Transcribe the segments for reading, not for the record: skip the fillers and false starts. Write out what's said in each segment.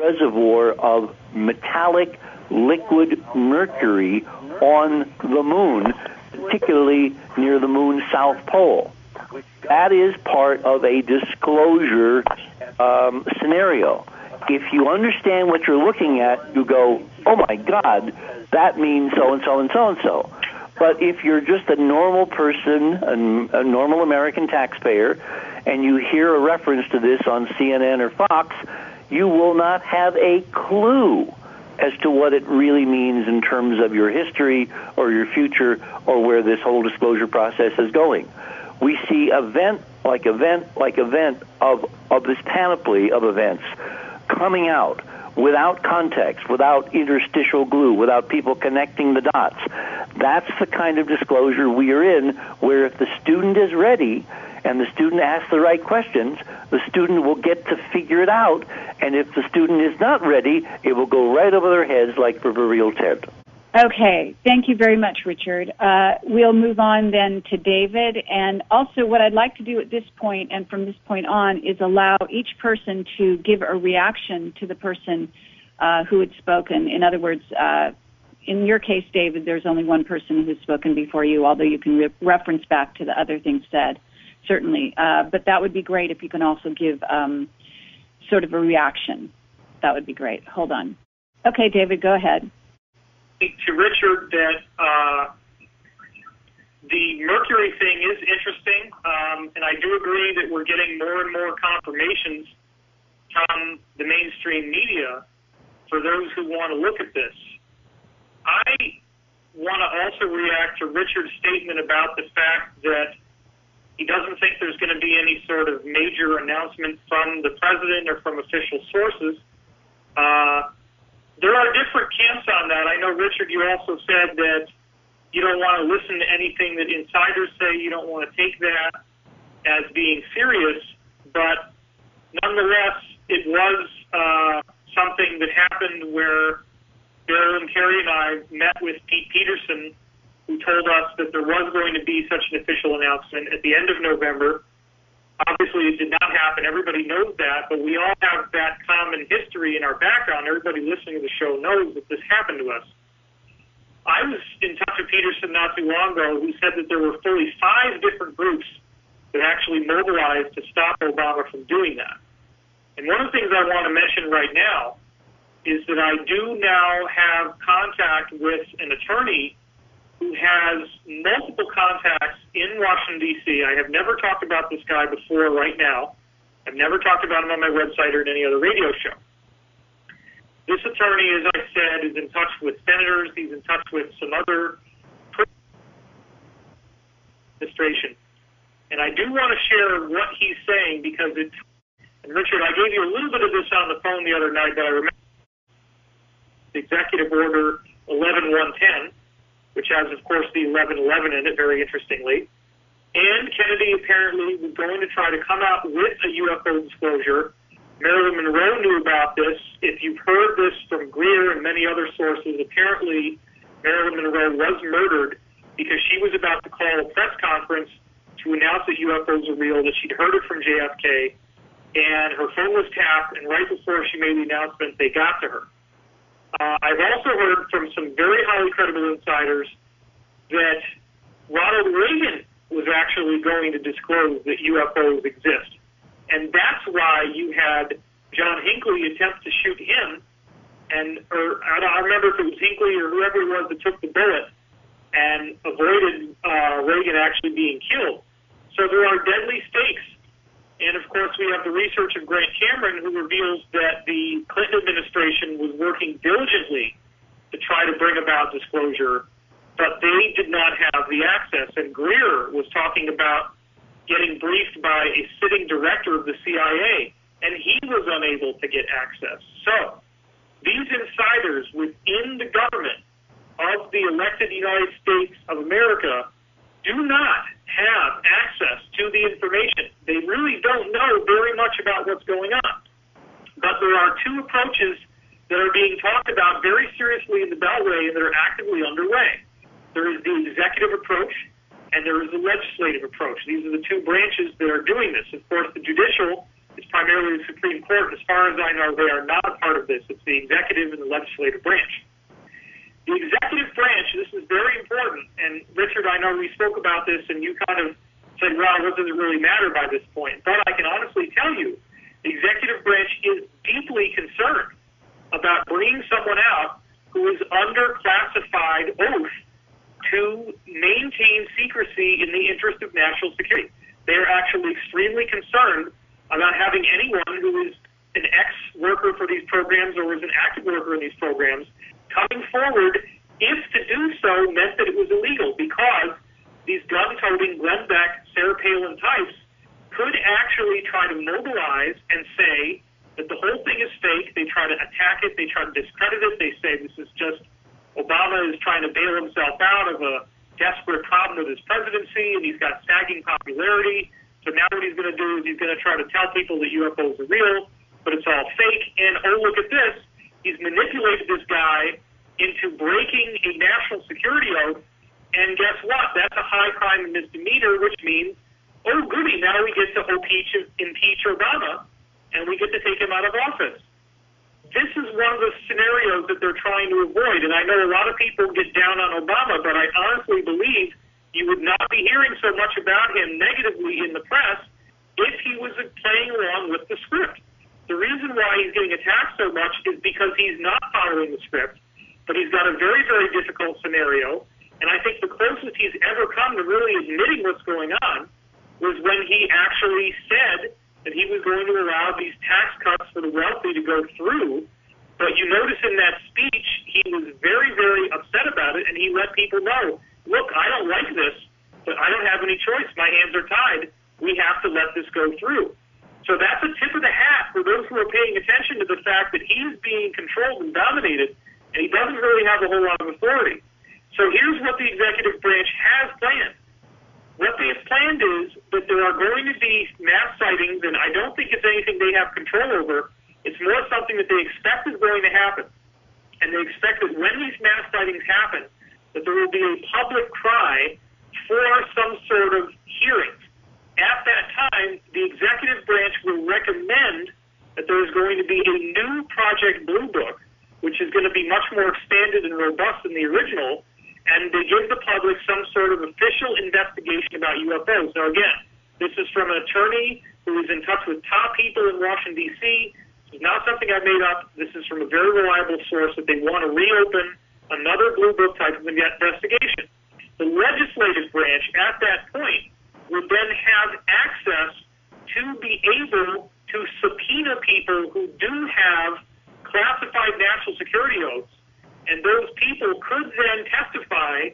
reservoir of metallic liquid mercury on the moon, particularly near the moon's south pole. That is part of a disclosure scenario. If you understand what you're looking at, you go, oh my God, that means so-and-so and so-and-so. But if you're just a normal person, a normal American taxpayer, and you hear a reference to this on CNN or Fox, you will not have a clue as to what it really means in terms of your history or your future or where this whole disclosure process is going. We see event like event like event of this panoply of events coming out without context, without interstitial glue, without people connecting the dots. That's the kind of disclosure we are in, where if the student is ready and the student asks the right questions, the student will get to figure it out. And if the student is not ready, it will go right over their heads like proverbial tent. Okay. Thank you very much, Richard. We'll move on then to David. And also what I'd like to do at this point and from this point on is allow each person to give a reaction to the person who had spoken. In other words, in your case, David, there's only one person who's spoken before you, although you can reference back to the other things said, certainly. But that would be great if you can also give sort of a reaction. That would be great. Hold on. Okay, David, go ahead. To Richard that the mercury thing is interesting, and I do agree that we're getting more and more confirmations from the mainstream media for those who want to look at this. I want to also react to Richard's statement about the fact that he doesn't think there's going to be any sort of major announcement from the president or from official sources. There are different camps on that. I know, Richard, you also said that you don't want to listen to anything that insiders say. You don't want to take that as being serious. But nonetheless, it was something that happened where Bill and Kerry and I met with Pete Peterson, who told us that there was going to be such an official announcement at the end of November. Obviously, it did not happen. Everybody knows that, but we all have that common history in our background. Everybody listening to the show knows that this happened to us. I was in touch with Peterson not too long ago, who said that there were fully 5 different groups that actually mobilized to stop Obama from doing that. And one of the things I want to mention right now is that I do now have contact with an attorney who has multiple contacts in Washington, D.C. I have never talked about this guy before right now. I've never talked about him on my website or in any other radio show. This attorney, as I said, is in touch with senators. He's in touch with some other administration. And I do want to share what he's saying because it's, and Richard, I gave you a little bit of this on the phone the other night, but I remember the Executive Order 11110, which has, of course, the 1111 in it, very interestingly. And Kennedy apparently was going to try to come out with a UFO disclosure. Marilyn Monroe knew about this. If you've heard this from Greer and many other sources, apparently Marilyn Monroe was murdered because she was about to call a press conference to announce that UFOs are real, that she'd heard it from JFK, and her phone was tapped, and right before she made the announcement, they got to her. I've also heard from some very highly credible insiders that Ronald Reagan was actually going to disclose that UFOs exist. And that's why you had John Hinckley attempt to shoot him, or I don't remember if it was Hinckley or whoever it was that took the bullet and avoided Reagan actually being killed. So there are deadly stakes. And, of course, we have the research of Grant Cameron, who reveals that the Clinton administration was working diligently to try to bring about disclosure, but they did not have the access. And Greer was talking about getting briefed by a sitting director of the CIA, and he was unable to get access. So these insiders within the government of the elected United States of America do not have access to the information. They really don't know very much about what's going on. But there are 2 approaches that are being talked about very seriously in the Beltway and that are actively underway. There is the executive approach and there is the legislative approach. These are the 2 branches that are doing this. Of course, the judicial It's primarily the Supreme Court. As far as I know, they are not a part of this. It's the executive and the legislative branch. The executive branch, this is very important, and Richard, I know we spoke about this, and you kind of said, well, what does it really matter by this point? But I can honestly tell you, the executive branch is deeply concerned about bringing someone out who is under classified oath to maintain secrecy in the interest of national security. They are actually extremely concerned about having anyone who is an ex-worker for these programs or was an active worker in these programs coming forward if to do so meant that it was illegal, because these gun-toting Glenn Beck, Sarah Palin types could actually try to mobilize and say that the whole thing is fake. They try to attack it. They try to discredit it. They say this is just Obama is trying to bail himself out of a desperate problem with his presidency, and he's got sagging popularity. So now what he's going to do is he's going to try to tell people that UFOs are real, but it's all fake. And oh, look at this. He's manipulated this guy into breaking a national security oath. And guess what? That's a high crime and misdemeanor, which means, oh, goody, now we get to impeach Obama, and we get to take him out of office. This is one of the scenarios that they're trying to avoid. And I know a lot of people get down on Obama, but I honestly believe you would not be hearing so much about him negatively in the press if he was playing along with the script. The reason why he's getting attacked so much is because he's not following the script, but he's got a very, very difficult scenario. And I think the closest he's ever come to really admitting what's going on was when he actually said that he was going to allow these tax cuts for the wealthy to go through. But you notice in that speech, he was very, very upset about it, and he let people know, look, I don't like this, but I don't have any choice. My hands are tied. We have to let this go through. So that's a tip of the hat for those who are paying attention to the fact that he's being controlled and dominated, and he doesn't really have a whole lot of authority. So here's what the executive branch has planned. What they have planned is that there are going to be mass sightings, and I don't think it's anything they have control over. It's more something that they expect is going to happen. And they expect that when these mass sightings happen, that there will be a public cry for some sort of hearings. At that time, the executive branch will recommend that there is going to be a new Project Blue Book, which is going to be much more expanded and robust than the original, and they give the public some sort of official investigation about UFOs. Now, again, this is from an attorney who is in touch with top people in Washington, D.C. This is not something I made up. This is from a very reliable source that they want to reopen another Blue Book type of investigation. The legislative branch, at that point, would then have access to be able to subpoena people who do have classified national security oaths, and those people could then testify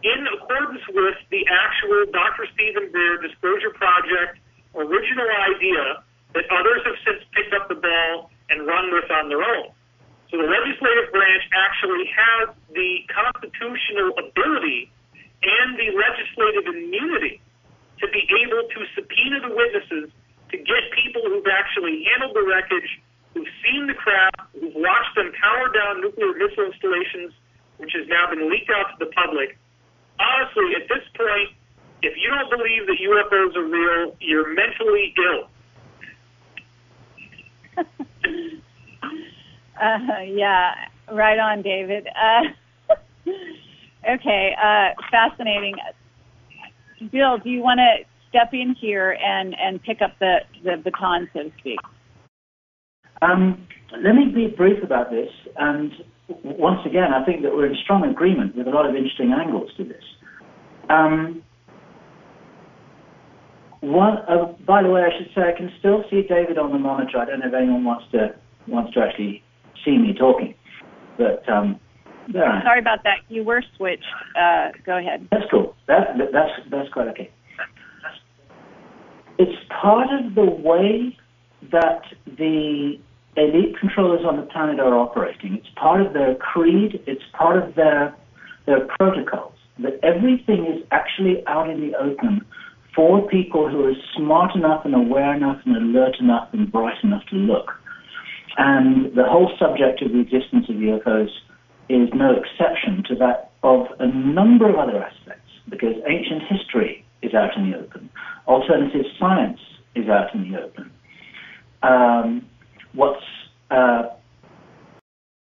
in accordance with the actual Dr. Stephen Greer Disclosure Project original idea that others have since picked up the ball and run with on their own. So the legislative branch actually has the constitutional ability and the legislative immunity to be able to subpoena the witnesses, to get people who've actually handled the wreckage, who've seen the craft, who've watched them power down nuclear missile installations, which has now been leaked out to the public. Honestly, at this point, if you don't believe that UFOs are real, you're mentally ill. Yeah, right on, David. Okay, fascinating. Bill, do you want to step in here and pick up the baton, so to speak? Let me be brief about this. And once again, I think that we're in strong agreement with a lot of interesting angles to this. By the way, I should say I can still see David on the monitor. I don't know if anyone wants to actually see me talking, but there I am. Sorry about that. You were switched. Go ahead. That's cool. That's quite okay. It's part of the way that the elite controllers on the planet are operating. It's part of their creed. It's part of their protocols, that everything is actually out in the open for people who are smart enough and aware enough and alert enough and bright enough to look. And the whole subject of the existence of UFOs is no exception to that of a number of other aspects, because ancient history is out in the open. Alternative science is out in the open. what's